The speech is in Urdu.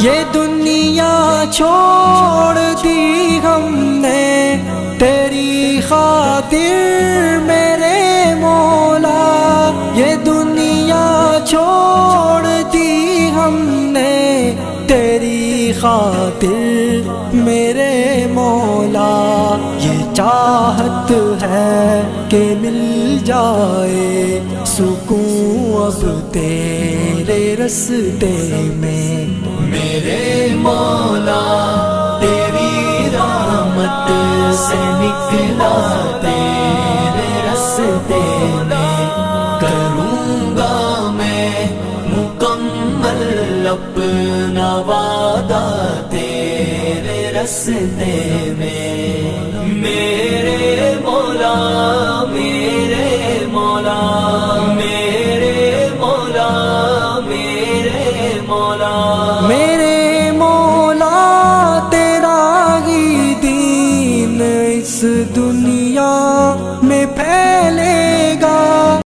یہ دنیا چھوڑ دی ہم نے تیری خاطر میرے مولا، یہ دنیا چھوڑ دی ہم نے تیری خاطر میرے مولا، یہ چاہت ہے کہ مل جائے سکون اب تیرے رستے میں میرے مولا، تیری رحمت سے نکلا تیرے رستے میں، کروں گا میں مکمل اپنا وعدہ تیرے رستے میں، میرے مولا میرے مولا میرے مولا میرے مولا میرے مولا، تیرا ہی دین اس دنیا میں پھیلے